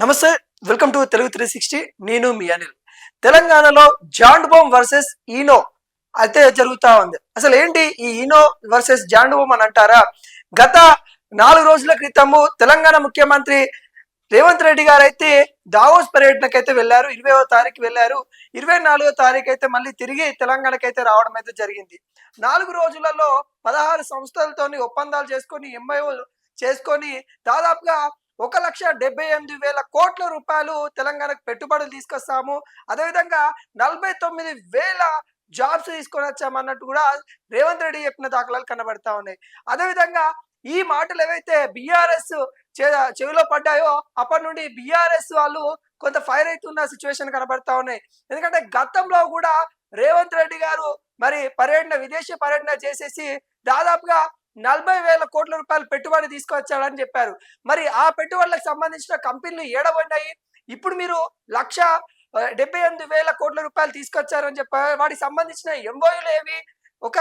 నమస్తే, welcome to Telugu 360. నేను మీ అనిల్. తెలంగాణలో జాండ్ బోమ్ వర్సెస్ ఈనో అయితే జరుగుతా ఉంది. అసలు ఏంటి ఈ ఈనో వర్సెస్ జాండ్ బోమ్ అని అంటారా? గత 4 రోజుల క్రితము తెలంగాణ ముఖ్యమంత్రి రేవంత్ రెడ్డి గారు అయితే దావోస్ పర్యటనకైతే వెళ్ళారు. 20వ తారీఖు వెళ్ళారు. 24వ తారీఖు అయితే మళ్ళీ తిరిగి తెలంగాణకైతే రావడం అయితే జరిగింది. 4 రోజులలో 16 సంస్థలతోని ఒప్పందాలు చేసుకొని ఎంఐఓలు చేసుకొని దాదాపుగా 1,78,000 కోట్ల రూపాయలు తెలంగాణకు పెట్టుబడులు తీసుకొస్తాము, అదేవిధంగా 49,000 జాబ్స్ తీసుకొని వచ్చామన్నట్టు కూడా రేవంత్ రెడ్డి చెప్పిన దాఖలాలు కనబడతా ఉన్నాయి. అదేవిధంగా ఈ మాటలు ఏవైతే బీఆర్ఎస్ చెవిలో పడ్డాయో అప్పటి నుండి బీఆర్ఎస్ వాళ్ళు కొంత ఫైర్ అవుతున్న సిచ్యువేషన్ కనబడతా ఉన్నాయి. ఎందుకంటే గతంలో కూడా రేవంత్ రెడ్డి గారు మరి విదేశీ పర్యటన చేసేసి దాదాపుగా 40,000 కోట్ల రూపాయలు పెట్టుబడి తీసుకొచ్చాడని చెప్పారు. మరి ఆ పెట్టుబడులకు సంబంధించిన కంపెనీలు ఏడబడ్డాయి. ఇప్పుడు మీరు 1,78,000 కోట్ల రూపాయలు తీసుకొచ్చారని చెప్పారు. వాటికి సంబంధించిన ఎంఓయూలు ఏవి? ఒక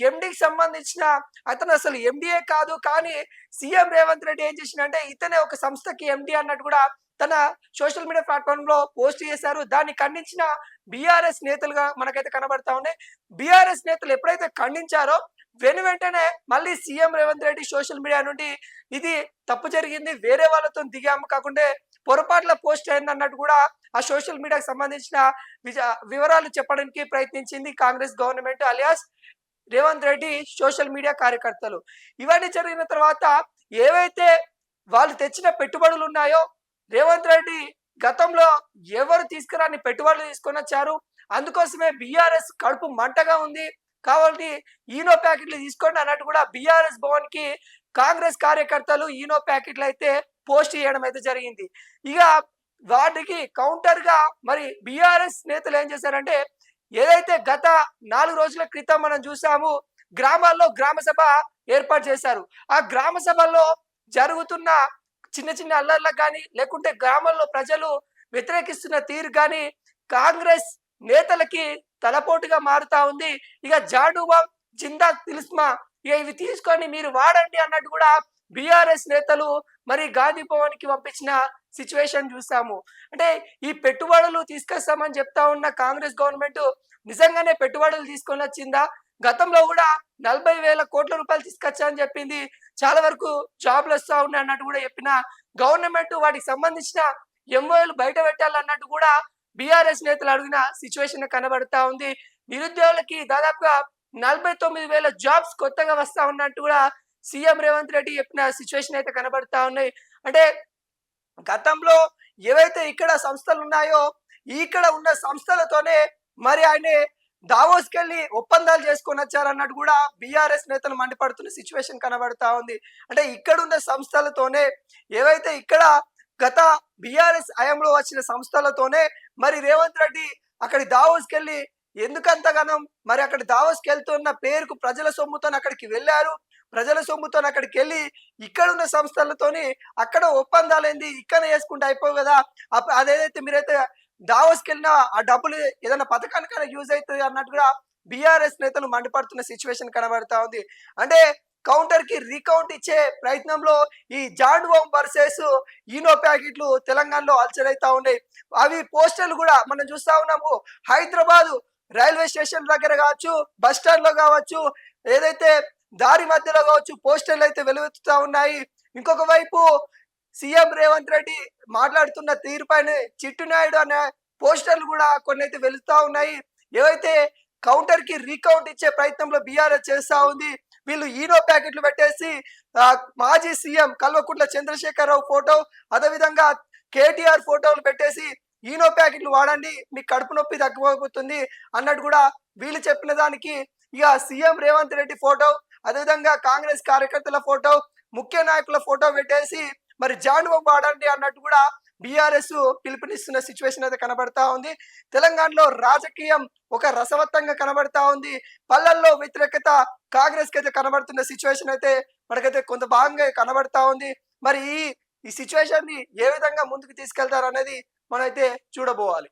ఎండికి సంబంధించిన అతను అసలు ఎండిఏ కాదు, కానీ సీఎం రేవంత్ రెడ్డి ఏం చేసిందంటే ఇతనే ఒక సంస్థకి ఎండి అన్నట్టు కూడా తన సోషల్ మీడియా ప్లాట్ఫామ్ లో పోస్ట్ చేశారు. దాన్ని ఖండించిన బీఆర్ఎస్ నేతలుగా మనకైతే కనబడతా ఉన్నాయి. బీఆర్ఎస్ నేతలు ఎప్పుడైతే ఖండించారో వెంటనే మళ్ళీ CM Revanth Reddy social media నుండి ఇది తప్పు జరిగింది, వేరే వాళ్ళతో దిగాము, కాకుండా పొరపాట్ల పోస్ట్ అయింది అన్నట్టు కూడా ఆ సోషల్ మీడియాకి సంబంధించిన వివరాలు చెప్పడానికి ప్రయత్నించింది Congress government alias Revanth Reddy social media కార్యకర్తలు. ఇవన్నీ జరిగిన తర్వాత ఏవైతే వాళ్ళు తెచ్చిన పెట్టుబడులు ఉన్నాయో రేవంత్ రెడ్డి గతంలో ఎవరు తీసుకురాని పెట్టుబడులు తీసుకొని వచ్చారు. అందుకోసమే బీఆర్ఎస్ కడుపు మంటగా ఉంది కాబట్టి ఈనో ప్యాకెట్లు తీసుకోండి అన్నట్టు కూడా బీఆర్ఎస్ భవన్ కి కాంగ్రెస్ కార్యకర్తలు ఈనో ప్యాకెట్లు అయితే పోస్ట్ చేయడం అయితే జరిగింది. ఇక వాటికి కౌంటర్ గా మరి బీఆర్ఎస్ నేతలు ఏం చేశారంటే ఏదైతే గత 4 రోజుల క్రితం మనం చూసాము, గ్రామాల్లో గ్రామ సభ ఏర్పాటు చేశారు. ఆ గ్రామ సభలో జరుగుతున్న చిన్న చిన్న అల్లర్లకు కానీ లేకుంటే గ్రామాల్లో ప్రజలు వ్యతిరేకిస్తున్న తీరు కానీ కాంగ్రెస్ నేతలకి తలపోటుగా మారుతా ఉంది. ఇక జాడువా జిందా తిలిస్మా ఇవి తీసుకొని మీరు వాడండి అన్నట్టు కూడా బీఆర్ఎస్ నేతలు మరి గాంధీ భవన్ కి పంపించిన సిచ్యువేషన్ చూసాము. అంటే ఈ పెట్టుబడులు తీసుకొస్తామని చెప్తా ఉన్న కాంగ్రెస్ గవర్నమెంట్ నిజంగానే పెట్టుబడులు తీసుకొని వచ్చిందా? గతంలో కూడా 40,000 కోట్ల రూపాయలు తీసుకొచ్చా అని చెప్పింది. చాలా వరకు జాబ్లు వస్తా ఉన్నాయి అన్నట్టు కూడా చెప్పిన గవర్నమెంట్ వాటికి సంబంధించిన ఎంఓఏలు బయట పెట్టాలన్నట్టు కూడా బీఆర్ఎస్ నేతలు అడిగిన సిచ్యువేషన్ కనబడతా ఉంది. నిరుద్యోగులకి దాదాపుగా 49,000 జాబ్స్ కొత్తగా వస్తా ఉన్నట్టు కూడా సీఎం రేవంత్ రెడ్డి చెప్పిన సిచ్యువేషన్ అయితే కనబడతా ఉన్నాయి. అంటే గతంలో ఏవైతే ఇక్కడ సంస్థలు ఉన్నాయో ఇక్కడ ఉన్న సంస్థలతోనే మరి ఆయన దావోస్కి వెళ్ళి ఒప్పందాలు చేసుకొని వచ్చారన్నట్టు కూడా బీఆర్ఎస్ నేతలు మండిపడుతున్న సిచ్యువేషన్ కనబడతా ఉంది. అంటే ఇక్కడ ఉన్న సంస్థలతోనే ఏవైతే ఇక్కడ గత బీఆర్ఎస్ హయాంలో వచ్చిన సంస్థలతోనే మరి రేవంత్ రెడ్డి అక్కడి దావోస్కి వెళ్ళి ఎందుకంతగానం మరి అక్కడ దావోస్కి వెళ్తున్న పేరుకు ప్రజల సొమ్ముతో అక్కడికి వెళ్ళారు. ప్రజల సొమ్ముతో అక్కడికి వెళ్ళి ఇక్కడ ఉన్న సంస్థలతోని అక్కడ ఒప్పందాలు ఏంది ఇక్కడ వేసుకుంటే అయిపోవు కదా, అదేదైతే మీరైతే దావోస్కి వెళ్ళినా ఆ డబ్బులు ఏదైనా పథకానికైనా యూజ్ అవుతుంది అన్నట్టుగా బీఆర్ఎస్ నేతలు మండిపడుతున్న సిచ్యువేషన్ కనబడతా ఉంది. అంటే కౌంటర్ కి రీకౌంట్ ఇచ్చే ప్రయత్నంలో ఈ జాండ్ బోమ్ వర్సెస్ ఈనో ప్యాకెట్లు తెలంగాణలో అలచడైతా ఉన్నాయి. అవి పోస్టర్లు కూడా మనం చూస్తా ఉన్నాము. హైదరాబాద్ రైల్వే స్టేషన్ దగ్గర కావచ్చు, బస్ స్టాండ్ లో కావచ్చు, ఏదైతే దారి మధ్యలో కావచ్చు పోస్టర్లు అయితే వెలువెత్తుతా ఉన్నాయి. ఇంకొక వైపు సీఎం రేవంత్ రెడ్డి మాట్లాడుతున్న తీరుపైన చిట్టు నాయుడు అనే పోస్టర్లు కూడా కొన్ని అయితే వెలుగుతా ఉన్నాయి. ఏవైతే కౌంటర్ కి రీకౌంట్ ఇచ్చే ప్రయత్నంలో బీఆర్ఎస్ చేస్తా ఉంది. వీళ్ళు ఈనో ప్యాకెట్లు పెట్టేసి మాజీ సీఎం కల్వకుంట్ల చంద్రశేఖరరావు ఫోటో, అదేవిధంగా కేటీఆర్ ఫోటోలు పెట్టేసి ఈనో ప్యాకెట్లు వాడండి మీ కడుపు నొప్పి తగ్గిపోతుంది అన్నట్టు కూడా వీళ్ళు చెప్పిన దానికి ఇక సీఎం రేవంత్ రెడ్డి ఫోటో, అదేవిధంగా కాంగ్రెస్ కార్యకర్తల ఫోటో, ముఖ్య నాయకుల ఫోటో పెట్టేసి మరి జాండ్ బోమ్ వాడండి అన్నట్టు కూడా బీఆర్ఎస్ పిలుపునిస్తున్న సిచ్యువేషన్ అయితే కనబడతా ఉంది. తెలంగాణలో రాజకీయం ఒక రసవత్తంగా కనబడతా ఉంది. పల్లెల్లో వ్యతిరేకత కాంగ్రెస్ కి అయితే కనబడుతున్న సిచ్యువేషన్ అయితే మనకైతే కొంత భాగంగా కనబడతా ఉంది. మరి ఈ సిచ్యువేషన్ ని ఏ విధంగా ముందుకు తీసుకెళ్తారు అనేది మనమైతే చూడబోవాలి.